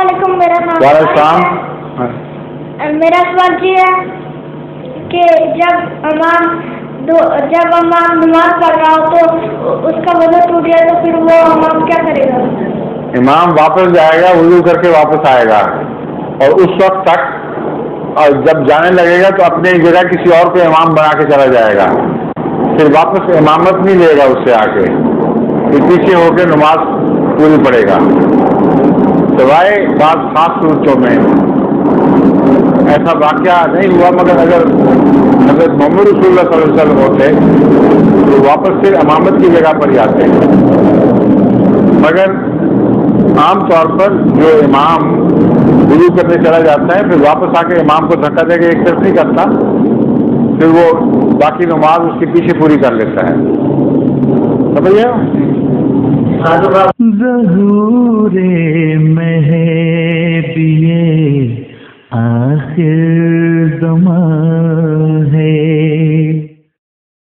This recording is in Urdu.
علیکم. میرا سوال یہ ہے کہ جب امام نماز پڑھ رہا ہو تو اس کا وضو ٹوٹ گیا تو پھر وہ امام کیا کرے گا؟ امام واپس جائے گا، وضو کر کے واپس آئے گا، اور اس وقت تک اور جب جانے لگے گا تو اپنی جگہ کسی اور کو امام بنا کے چلا جائے گا، پھر واپس امامت نہیں لے گا اس سے آ کے، پھر پیچھے ہو کے نماز پوری پڑے گا، سوائے بعض خاص صورتوں میں. ایسا واقعہ نہیں ہوا، مگر اگر حضرت محمد رسول اللہ صلی اللہ علیہ وسلم ہوتے تو واپس پھر امامت کی جگہ پر ہی آتے. مگر عام طور پر جو امام وضو کرنے چلا جاتا ہے پھر واپس آ کے امام کو دھکا دے کے ایک طرف نہیں کرتا، پھر وہ باقی نماز اس کے پیچھے پوری کر لیتا ہے. سمجھے؟ ظہور مہدی آخر زمان ہے،